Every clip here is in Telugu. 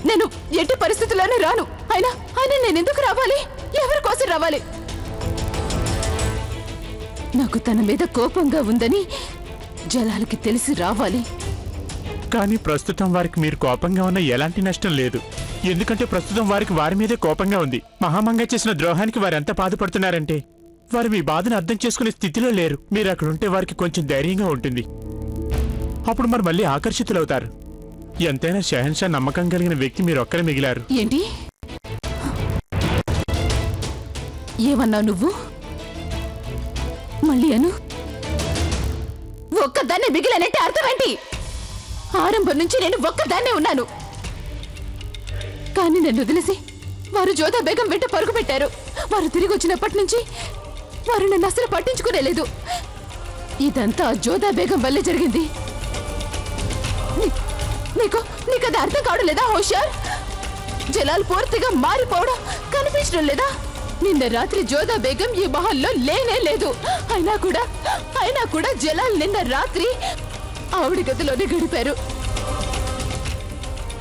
నేను ఎట్టి పరిస్థితుల్లోనే రాను. అయినా నేను ఎందుకు రావాలి? ఎవరి కోసం రావాలి? నాకు తన మీద కోపంగా ఉందని జలాలకి తెలిసి రావాలి. కానీ ప్రస్తుతం వారికి మీరు కోపంగా ఉన్న ఎలాంటి నష్టం లేదు. ఎందుకంటే ప్రస్తుతం వారికి వారి మీదే కోపంగా ఉంది. మహామంగ చేసిన ద్రోహానికి వారు ఎంత బాధపడుతున్నారంటే వారు మీ బాధను అర్థం చేసుకునే స్థితిలో లేరు. మీరు అక్కడుంటే వారికి కొంచెం ధైర్యంగా ఉంటుంది. అప్పుడు మరి మళ్ళీ ఆకర్షితులవుతారు. ఎంతైనా షహన్షా నమ్మకం కలిగిన వ్యక్తి మీరు ఒక్కరే మిగిలారు. ఏంటి ఏమన్నావు నువ్వు? మళ్ళీ అను. ఒక్కదాన్నే మిగిలినంటే అర్థమేంటి? ఆరంభం నుంచి నేను ఒక్కదాన్నే ఉన్నాను. కానీ నన్ను వదిలేసి వారు జోదా బేగం వెంట పరుగు పెట్టారు. వారు తిరిగి వచ్చినప్పటి నుంచి వారు నన్ను అసలు పట్టించుకునేలేదు. ఇదంతా జోదా బేగం వల్లే జరిగింది. నీకు అది అర్థం కావడం లేదా హోషియార్? జలాల్ పూర్తిగా మారిపోవడం కనిపించడం లేదా? నిన్న రాత్రి జోదా బేగం ఈ మహల్లో లేనే లేదు. అయినా కూడా జలాల్ నిన్న రాత్రి ఆవిడ గదిలోనే గడిపారు.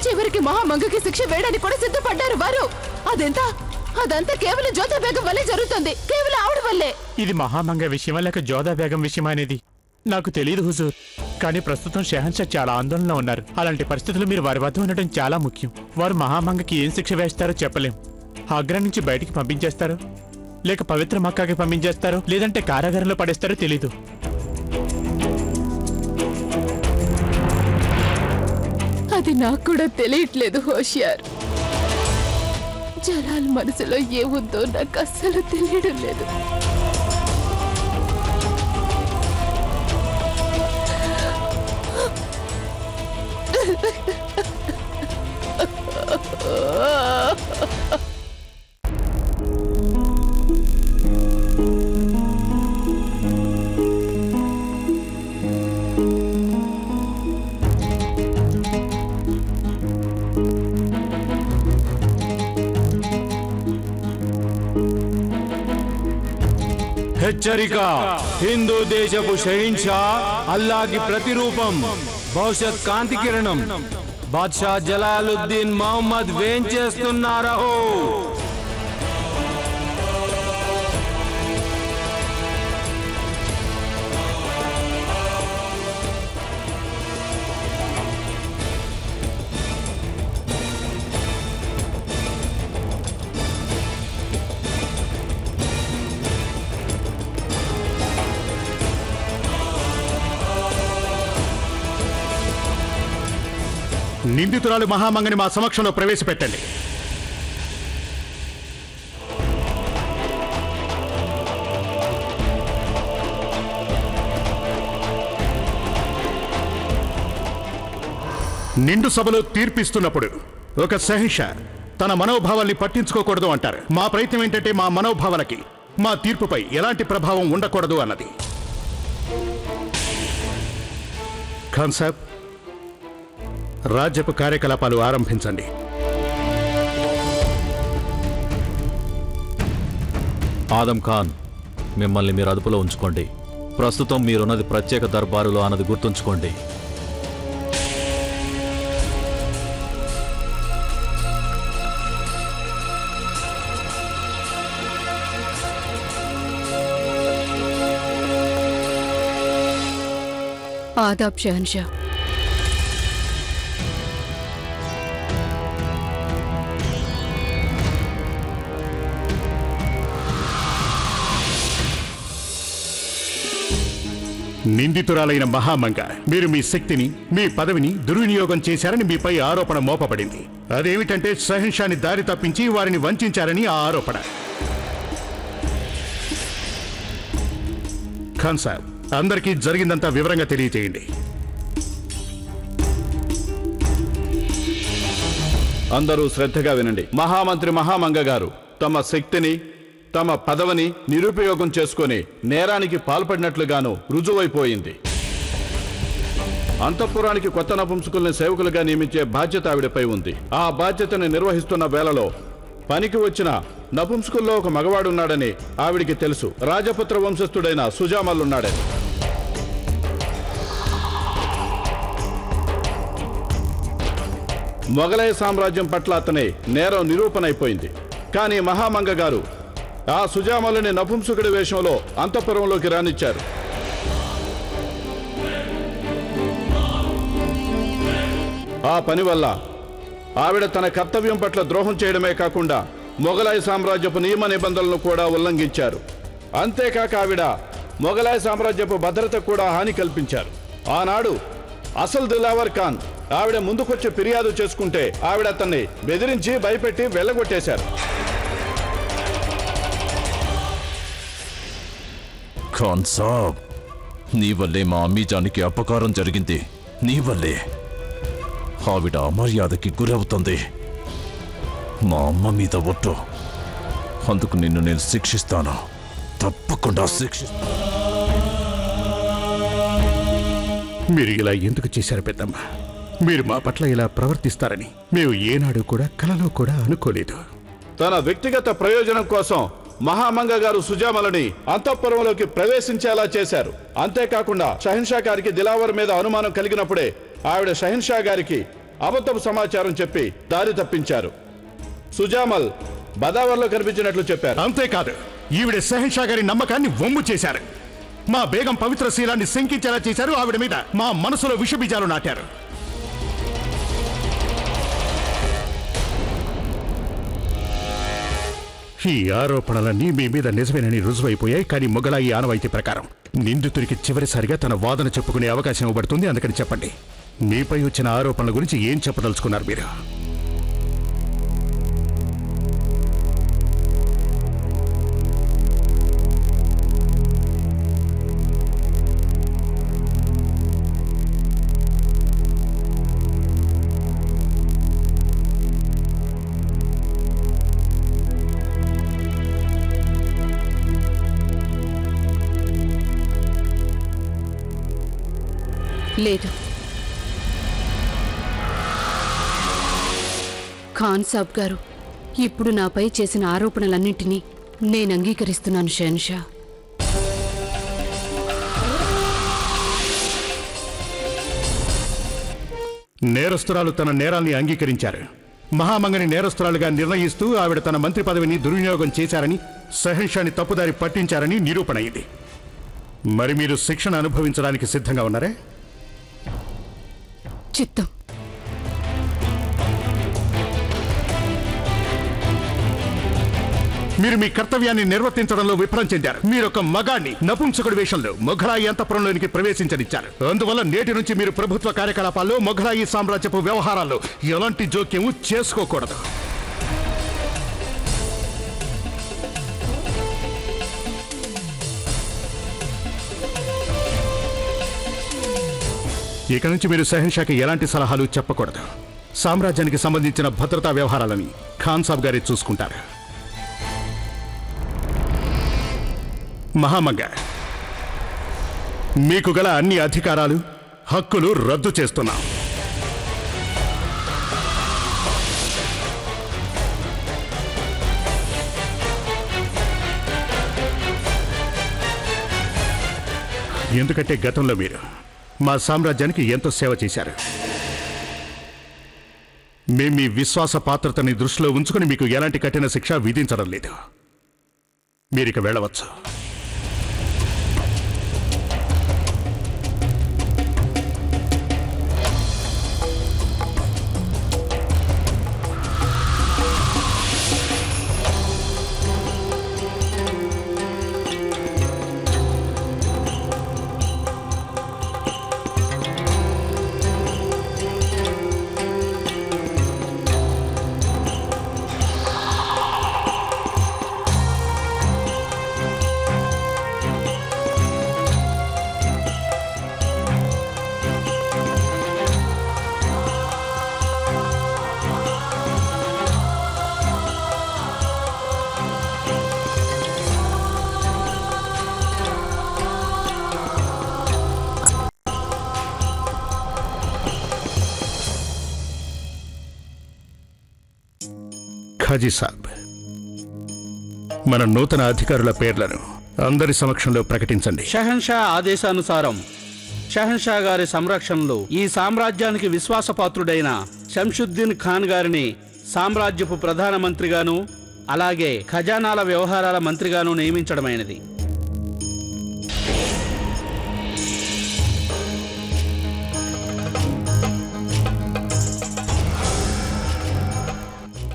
చివరికి మహామంగకి శిక్ష వేయడానికి కూడా సిద్ధపడ్డారు వారు. అదంతా కేవలం జోదా బేగం వల్లే జరుగుతుంది. కేవలం ఆవిడ వల్లే. ఇది మహామంగ విషయమా లేక జోదా బేగం విషయమా అనేది నాకు తెలియదు హుజూర్. కానీ ప్రస్తుతం షహన్షా చాలా ఆందోళనలో ఉన్నారు. అలాంటి పరిస్థితులు మీరు వారి వద్ద ఉండటం చాలా ముఖ్యం. వారు మహామంగకి ఏం శిక్ష వేస్తారో చెప్పలేం. ఆగ్రా నుంచి బయటికి పంపించేస్తారో లేక పవిత్ర మక్కాకి పంపించేస్తారో లేదంటే కారాగారంలో పడేస్తారో తెలీదు. అది నాకు కూడా తెలియట్లేదు హోషియార్. జలాల్ మనసులో ఏముందో నాకు అస్సలు తెలియడం లేదు. హెచ్చరిక! హిందూ దేశపు షహీన్షా అల్లాకి ప్రతిరూపం, భవిష్యత్ కాంతి కిరణం బాద్షా జలాలుద్దీన్ మహమ్మద్ వేంచేస్తున్నారహో. నిందితురాలు మహామంగని మా సమక్షంలో ప్రవేశపెట్టండి. నిండు సభలో తీర్పిస్తున్నప్పుడు ఒక షహన్షా తన మనోభావాల్ని పట్టించుకోకూడదు అంటారు. మా ప్రయత్నం ఏంటంటే మా మనోభావాలకి మా తీర్పుపై ఎలాంటి ప్రభావం ఉండకూడదు అన్నది. ఖాన్ సాబ్, రాజ్యపు కార్యకలాపాలు ఆరంభించండి. ఆదం ఖాన్, మిమ్మల్ని మీరు అదుపులో ఉంచుకోండి. ప్రస్తుతం మీరున్నది ప్రత్యేక దర్బారులో అన్నది గుర్తుంచుకోండి. ఆదాబ్ షహన్షా. నిందితురాలైన మహామంగ, మీరు మీ శక్తిని, మీ పదవిని దుర్వినియోగం చేశారని మీపై ఆరోపణ మోపబడింది. అదేమిటంటే షహన్షాని దారి తప్పించి వారిని వంచారని ఆ ఆరోపణ. ఖాన్ సాబ్, అందరికీ జరిగిందంతా వివరంగా తెలియజేయండి. అందరూ శ్రద్ధగా వినండి. మహామంత్రి మహామంగ గారు తమ శక్తిని, తమ పదవిని నిరుపయోగం చేసుకుని నేరానికి పాల్పడినట్లుగాను రుజువైపోయింది. అంతఃపురానికి కొత్త నపుంసకుల్ని సేవకులుగా నియమించే బాధ్యత ఆవిడపై ఉంది. ఆ బాధ్యతను నిర్వహిస్తున్న వేళలో పనికి వచ్చిన నపుంసకుల్లో ఒక మగవాడున్నాడని ఆవిడికి తెలుసు. రాజపుత్ర వంశస్థుడైన సుజామల్లున్నాడని. మొఘలయ సామ్రాజ్యం పట్ల అతని నేరం నిరూపణైపోయింది. కానీ మహామంగ గారు ఆ సుజామలని నపుంసకుడి వేషంలో అంతఃపురంలోకి రానిచ్చారు. ఆ పని వల్ల ఆవిడ తన కర్తవ్యం పట్ల ద్రోహం చేయడమే కాకుండా మొఘలాయ సామ్రాజ్యపు నియమ నిబంధనలను కూడా ఉల్లంఘించారు. అంతేకాక ఆవిడ మొఘలాయ సామ్రాజ్యపు భద్రతకు కూడా హాని కల్పించారు. ఆనాడు అసలు దిలావర్ ఖాన్ ఆవిడ ముందుకొచ్చి ఫిర్యాదు చేసుకుంటే ఆవిడ అతన్ని బెదిరించి భయపెట్టి వెళ్ళగొట్టేశారు. ఖాన్ సాబ్, నీ వల్లే మా అమ్మీజానికి అపకారం జరిగింది. నీ వల్లే ఆవిడ అమర్యాదకి గురవుతుంది. మా అమ్మ మీద ఒట్టు. అందుకు నిన్ను నేను శిక్షిస్తాను, తప్పకుండా శిక్షిస్తాను. మీరు ఇలా ఎందుకు చేశారు పెద్దమ్మ? మీరు మా పట్ల ఇలా ప్రవర్తిస్తారని మేము ఏనాడు కూడా కలలో కూడా అనుకోలేదు. తన వ్యక్తిగత ప్రయోజనం కోసం మహామంగ గారు సుజామలని అంతఃపురంలోకి ప్రవేశించేలా చేశారు. అంతేకాకుండా షహిన్షా గారికి దిలావర్ మీద అనుమానం కలిగినప్పుడే ఆవిడ షహిన్షా గారికి అబద్ధపు సమాచారం చెప్పి దారి తప్పించారు. సుజామల్ బదావర్లో కనిపించినట్లు చెప్పారు. అంతేకాదు, ఈవిడ షహన్షా గారి నమ్మకాన్ని వమ్ము చేశారు. మా బేగం పవిత్ర శీలాన్ని శంకించేలా చేశారు. ఆవిడ మీద మా మనసులో విషబీజాలు నాటారు. ఈ ఆరోపణలన్నీ మీ మీద నిజమేనని రుజువైపోయాయి. కానీ మొఘలాయి ఆనవాయితీ ప్రకారం నిందితుడికి చివరిసారిగా తన వాదన చెప్పుకునే అవకాశం ఇవ్వబడుతుంది. అందుకని చెప్పండి, మీపై వచ్చిన ఆరోపణల గురించి ఏం చెప్పదలుచుకున్నారు మీరు? లేదు, ఖాన్ సాబ్ గారు, ఇప్పుడు నాపై చేసిన ఆరోపణలన్నింటినీ నేను అంగీకరిస్తున్నాను షహన్షా. నేరస్తురాలు తన నేరాల్ని అంగీకరించారు. మహామంగని నేరస్తురాలుగా నిర్ణయిస్తూ ఆవిడ తన మంత్రి పదవిని దుర్వినియోగం చేశారని, షహన్షాని తప్పుదారి పట్టించారని నిరూపణ అయింది. మరి మీరు శిక్షణ అనుభవించడానికి సిద్ధంగా ఉన్నారే? చిత్తం. మీరు మీ కర్తవ్యాన్ని నిర్వర్తించడంలో విఫలం చెందారు. మీరొక మగాణ్ణి నపుంసకుడి వేషంలో మొఘలాయి అంతఃపురంలోనికి ప్రవేశించనిచ్చారు. అందువల్ల నేటి నుంచి మీరు ప్రభుత్వ కార్యకలాపాల్లో మొఘలాయి సామ్రాజ్యపు వ్యవహారాల్లో ఎలాంటి జోక్యము చేసుకోకూడదు. ఇక నుంచి మీరు షహన్షాకి ఎలాంటి సలహాలు చెప్పకూడదు. సామ్రాజ్యానికి సంబంధించిన భద్రతా వ్యవహారాలని ఖాన్ సాబ్ గారే చూసుకుంటారు. మహామంగ, మీకు గల అన్ని అధికారాలు, హక్కులు రద్దు చేస్తున్నాం. ఎందుకంటే గతంలో మీరు మా సామ్రాజ్యానికి ఎంతో సేవ చేశారు. మేము మీ విశ్వాస పాత్రతని దృష్టిలో ఉంచుకుని మీకు ఎలాంటి కఠిన శిక్ష విధించడం లేదు. మీరిక వెళ్ళవచ్చు. ఖాజీ సాబ్, మన నూతన అధికారుల పేర్లను అందరి సమక్షంలో ప్రకటించండి. షహన్షా ఆదేశానుసారం షహన్షా గారి సంరక్షణలో ఈ సామ్రాజ్యానికి విశ్వాసపాత్రుడైన శంషుద్దీన్ ఖాన్ గారిని సామ్రాజ్యపు ప్రధానమంత్రిగాను అలాగే ఖజానాల వ్యవహారాల మంత్రిగాను నియమించడమైనది.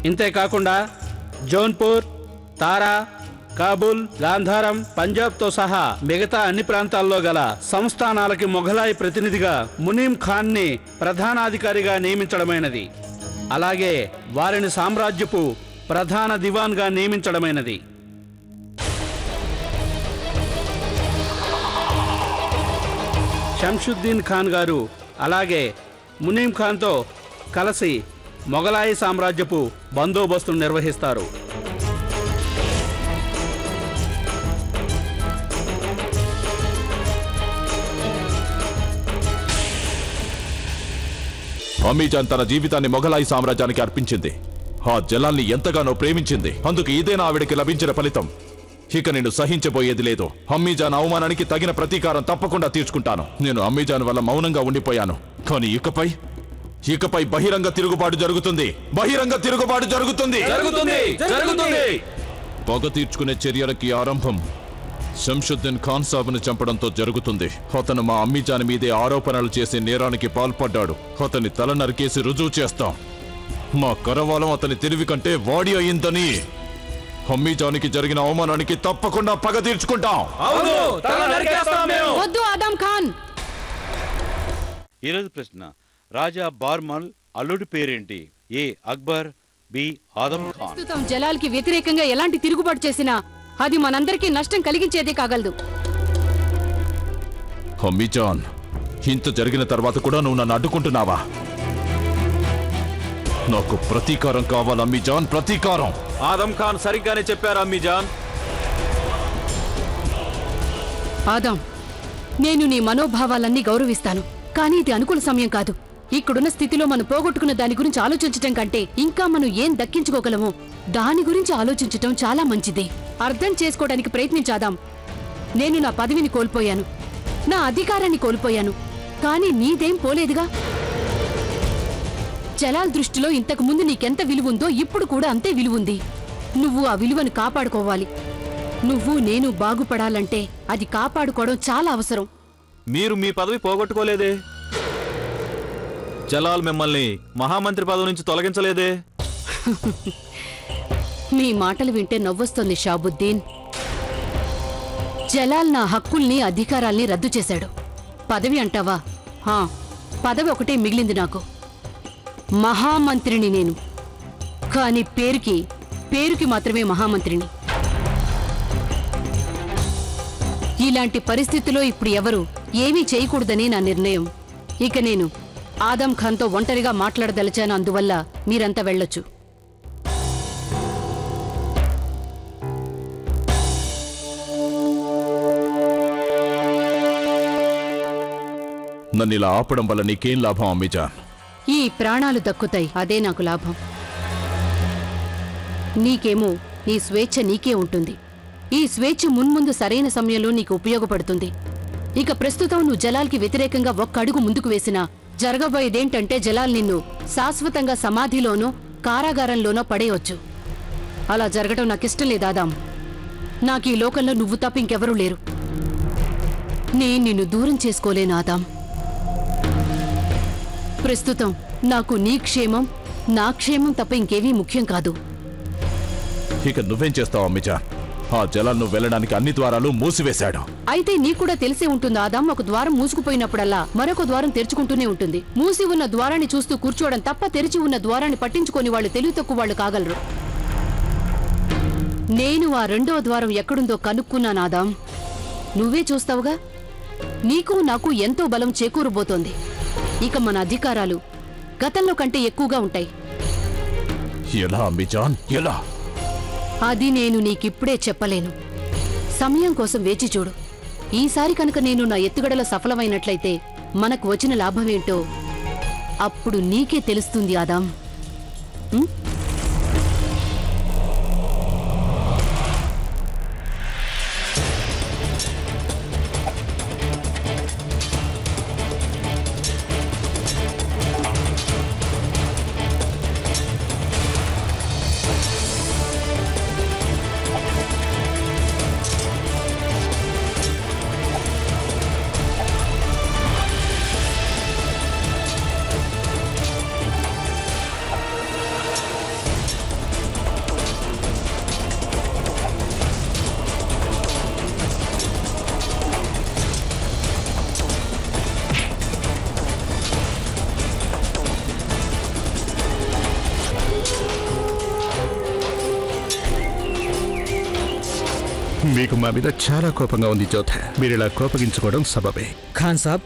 ఇంతేకాకుండా జౌన్పూర్, తారా, కాబూల్, గాంధారం, పంజాబ్తో సహా మిగతా అన్ని ప్రాంతాల్లో గల సంస్థానాలకి మొఘలాయి ప్రతినిధిగా మునీం ఖాన్ని ప్రధానాధికారిగా నియమించడమైనది. అలాగే వారిని సామ్రాజ్యపు ప్రధాన దివాన్గా నియమించడమైనది. శంషుద్దీన్ ఖాన్ గారు అలాగే మునీం ఖాన్తో కలిసి మొఘలాయి సామ్రాజ్యపు బందోబస్తును నిర్వహిస్తారు. అమీజాన్ తన జీవితాన్ని మొఘలాయి సామ్రాజ్యానికి అర్పించింది. ఆ జలాల్ని ఎంతగానో ప్రేమించింది. అందుకు ఇదేనా ఆవిడకి లభించిన ఫలితం? ఇక నేను సహించబోయేది లేదు. అమ్మీజాన్ అవమానానికి తగిన ప్రతీకారం తప్పకుండా తీర్చుకుంటాను. నేను అమ్మీజాన్ వల్ల మౌనంగా ఉండిపోయాను, కానీ ఇకపై బహిరంగ తిరుగుబాటు జరుగుతుంది. బహిరంగ తిరుగుబాటు జరుగుతుంది. పగ తీర్చుకునే చర్యలకి ఆరంభం శంషుద్దీన్ ఖాన్ సాబును చంపడంతో జరుగుతుంది. అతను మా అమ్మీజాన్ మీదే ఆరోపణలు చేసే నేరానికి పాల్పడ్డాడు. అతని తల నరికేసి రుజువు చేస్తాం. మా కరవాలం అతని తెలివి కంటే వాడి అయిందని. అమ్మీజానికి జరిగిన అవమానానికి తప్పకుండా పగ తీర్చుకుంటాం. వద్దు ఆదం ఖాన్. ఈరోజు ప్రశ్న, రాజా బార్మల్ అల్లుడి పేరేంటి? ఏ అక్బర్, బి ఆదం ఖాన్. ప్రస్తుతం జలాల్కి వ్యతిరేకంగా ఎలాంటి తిరుగుబాటు చేసినా అది మనందరికీ నష్టం కలిగించేదే కాగలదు. అమ్మీజాన్, ఇంత జరిగిన తర్వాత కూడా నువ్వు నన్ను అడ్డుకుంటున్నావా? నాకు ప్రతీకారం కావాలి అమ్మీజాన్, ప్రతీకారం. ఆదం ఖాన్ సరిగ్గానే చెప్పారు అమ్మీజాన్. ఆదం, నేను నీ మనోభావాలన్నీ గౌరవిస్తాను, కానీ ఇది అనుకూల సమయం కాదు. ఇక్కడున్న స్థితిలో మనం పోగొట్టుకున్న దాని గురించి ఆలోచించటం కంటే ఇంకా మనం ఏం దక్కించుకోగలమో దాని గురించి ఆలోచించటం చాలా మంచిది. అర్థం చేసుకోవడానికి ప్రయత్నించాదాం. నేను నా పదవిని కోల్పోయాను, నా అధికారాన్ని కోల్పోయాను, కానీ నీదేం పోలేదుగా. జలాల్ దృష్టిలో ఇంతకు ముందు నీకెంత విలువుందో ఇప్పుడు కూడా అంతే విలువుంది. నువ్వు ఆ విలువను కాపాడుకోవాలి. నువ్వు నేను బాగుపడాలంటే అది కాపాడుకోవడం చాలా అవసరం. మీరు మీ పదవి పోగొట్టుకోలేదే. జలాల్ మిమ్మల్ని మహామంత్రి పదవి నుంచి తొలగించలేదే. మీ మాటలు వింటే నవ్వొస్తుంది షాబుద్దీన్. జలాల్ నా హక్కుల్ని, అధికారాల్ని రద్దు చేశాడు. పదవి అంటావా? పదవి ఒకటే మిగిలింది నాకు. మహామంత్రిని నేను, కానీ పేరుకి మాత్రమే మహామంత్రిని. ఇలాంటి పరిస్థితిలో ఇప్పుడు ఎవరు ఏమీ చేయకూడదని నా నిర్ణయం. ఇక నేను ఆదం ఖాన్తో ఒంటరిగా మాట్లాడదలిచాను, అందువల్ల మీరంతా వెళ్ళొచ్చు. నన్ను ఇలా ఆపడం వల్ల నీకేం లాభం అమ్మీజాన్? ఈ ప్రాణాలు దక్కుతాయి, అదే నాకు లాభం. నీకేమో నీ స్వేచ్ఛ నీకే ఉంటుంది. ఈ స్వేచ్ఛ మున్ముందు సరైన సమయంలో నీకు ఉపయోగపడుతుంది. ఇక ప్రస్తుతం నువ్వు జలాల్కి వ్యతిరేకంగా ఒక్క అడుగు ముందుకు వేసినా జరగబోయేదేంటంటే జలాల్ నిన్ను శాశ్వతంగా సమాధిలోనో కారాగారంలోనో పడేయొచ్చు. అలా జరగటం నాకిష్టం లేదాదాం. నాకీ లోకంలో నువ్వు తప్ప ఇంకెవరూ లేరు. నేను నిన్ను దూరం చేసుకోలేను ఆదాం. ప్రస్తుతం నాకు నీ క్షేమం, నా క్షేమం తప్ప ఇంకేవీ ముఖ్యం కాదు. ఇక నువ్వేం చేస్తావు అమ్మీజాన్? ఆ జలాలను వెళ్ళడానికి అన్ని ద్వారాలు మూసివేశాడు. అయితే నీకూడా తెలిసే ఉంటుంది ఆదాం, ఒక ద్వారం మూసుకుపోయినప్పుడల్లా మరొక ద్వారం తెరుచుకుంటూనే ఉంటుంది. మూసి ఉన్న ద్వారాన్ని చూస్తూ కూర్చోవడం తప్ప తెరిచి ఉన్న ద్వారాన్ని పట్టించుకొని వాళ్ళు తెలివి తక్కువ వాళ్ళు కాగలరు. నేను ఆ రెండో ద్వారం ఎక్కడుందో కనుక్కున్నాను ఆదాం. నువ్వే చూస్తావుగా. నీకు నాకు ఎంతో బలం చేకూరబోతోంది. ఇక మన అధికారాలు గతంలో కంటే ఎక్కువగా ఉంటాయి. ఎలా అమ్మీజాన్, ఎలా? అది నేను నీకిప్పుడే చెప్పలేను. సమయం కోసం వేచి చూడు. ఈసారి కనుక నేను నా ఎత్తుగడలో సఫలమైనట్లయితే మనకు వచ్చిన లాభమేంటో అప్పుడు నీకే తెలుస్తుంది ఆదాం. మీకు మా మీద చాలా కోపంగా ఉంది జోధ. మీరు ఇలా కోపగించుకోవడం సబబే. ఖాన్ సాబ్,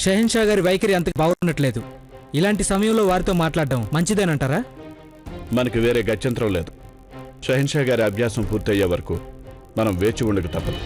షహన్షా గారి వైఖరి అంత బాగున్నట్లేదు. ఇలాంటి సమయంలో వారితో మాట్లాడడం మంచిదేనంటారా? మనకి వేరే గత్యంతరం లేదు. షహన్షా గారి అభ్యాసం పూర్తయ్యే వరకు మనం వేచి ఉండక తప్పదు.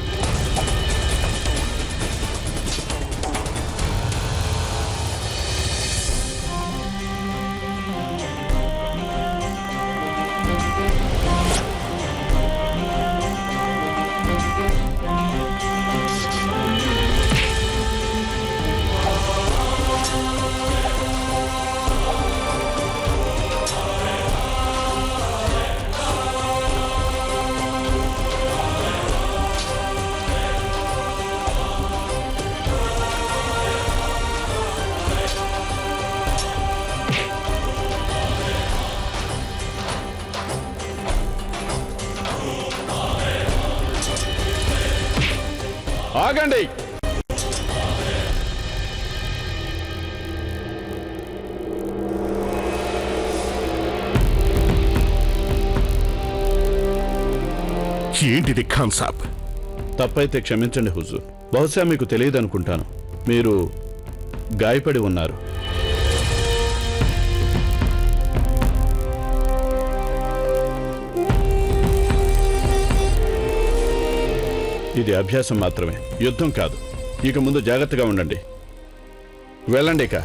ఆగండి. ఏంటిది ఖాన్ సాబ్? తప్పైతే క్షమించండి హుజూర్. బహుశా మీకు తెలియదనుకుంటాను, మీరు గాయపడి ఉన్నారు. ఇది అభ్యాసం మాత్రమే, యుద్ధం కాదు. ఇక ముందు జాగ్రత్తగా ఉండండి. వెళ్ళండి. ఇక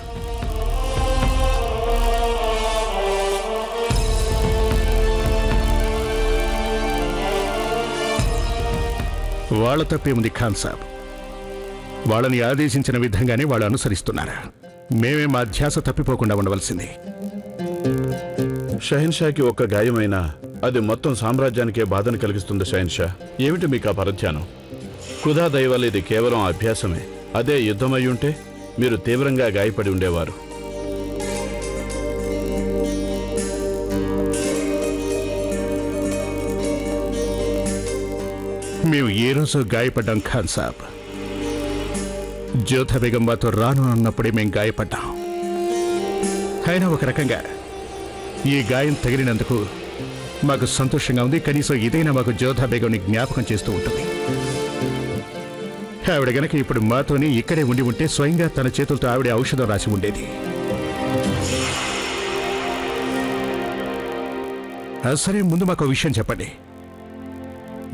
వాళ్ళ తప్పేముంది ఖాన్ సాబ్? వాళ్ళని ఆదేశించిన విధంగానే వాళ్ళు అనుసరిస్తున్నారు. మేమే మా ధ్యాస తప్పిపోకుండా ఉండవలసింది. షహన్షాకి ఒక్క గాయమైనా అది మొత్తం సామ్రాజ్యానికే బాధను కలిగిస్తుంది. షహన్షా, ఏమిటి మీకు ఆ పరధ్యానం? ఖుదా దయ వల్ల ఇది కేవలం అభ్యాసమే. అదే యుద్ధమై ఉంటే మీరు తీవ్రంగా గాయపడి ఉండేవారు. మేము ఏ రోజు గాయపడ్డాం ఖాన్ సాబ్? జోధ బేగం మాతో రాను అన్నప్పుడే మేము గాయపడ్డాం. అయినా ఒక రకంగా ఈ గాయం తగిలినందుకు మాకు సంతోషంగా ఉంది. కనీసం ఇదైనా మాకు జోధ బేగంని జ్ఞాపకం చేస్తూ ఉంటుంది. ఆవిడ గనక ఇప్పుడు మాతోనే ఇక్కడే ఉండి ఉంటే స్వయంగా తన చేతులతో ఆవిడ ఔషధం రాసి ఉండేది. సరే, ముందు మాకు విషయం చెప్పండి.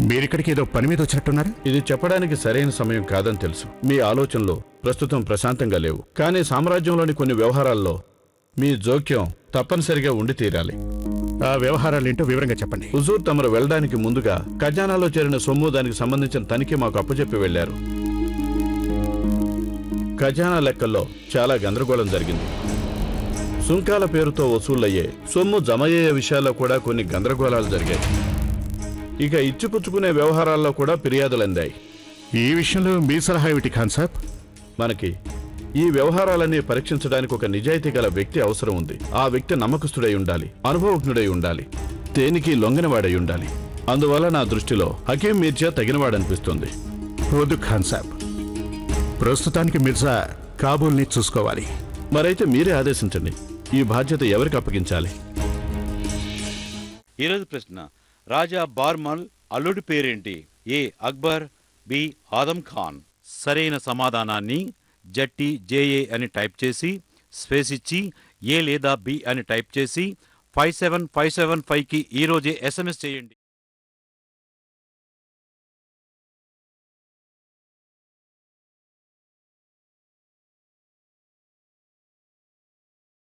మీరిక్కడికి ఏదో పని మీద వచ్చినట్టున్నారు. ఇది చెప్పడానికి సరైన సమయం కాదని తెలుసు. మీ ఆలోచనలు ప్రస్తుతం ప్రశాంతంగా లేవు. కానీ సామ్రాజ్యంలోని కొన్ని వ్యవహారాల్లో మీ జోక్యం తప్పనిసరిగా ఉండి తీరాలి. ఆ వ్యవహారాలేంటో వివరంగా చెప్పండి. హుజూర్ తమరు వెళ్ళడానికి ముందుగా ఖజానాలో చేరిన సొమ్ము, దానికి సంబంధించిన తనిఖీ మాకు అప్పచెప్పి వెళ్లారు. ఖజానా లెక్కల్లో చాలా గందరగోళం జరిగింది. సుంకాల పేరుతో వసూళ్లయ్యే సొమ్ము జమయ్యే విషయాల్లో కూడా కొన్ని గందరగోళాలు జరిగాయి. ఇక ఇచ్చిపుచ్చుకునే వ్యవహారాల్లో కూడా ఫిర్యాదులు అందాయి. ఈ విషయంలో మీ సలహా ఏమిటి ఖాన్ సాబ్? మనకి ఈ వ్యవహారాలన్నీ పరీక్షించడానికి ఒక నిజాయితీ గల వ్యక్తి అవసరం ఉంది. ఆ వ్యక్తి నమ్మకస్తుడై ఉండాలి, అనుభవజ్ఞుడై ఉండాలి, దేనికి లొంగనివాడై ఉండాలి. అందువల్ల నా దృష్టిలో హకీం మీర్జా తగినవాడనిపిస్తుంది. వద్దు ఖాన్ సాబ్, ప్రస్తుతానికి మిర్జా కాబూల్ని చూసుకోవాలి. మరైతే మీరే ఆదేశించండి. ఈ బాధ్యత ఎవరికి అప్పగించాలి? ఈరోజు ప్రశ్న: రాజా బార్మల్ అల్లుడి పేరేంటి? ఏ అక్బర్, బి ఆదం ఖాన్. సరైన సమాధానాన్ని జట్టి అని టైప్ చేసి స్పేస్ ఇచ్చి ఏ లేదా బి అని టైప్ చేసి 57575కి ఈరోజే SMS చేయండి.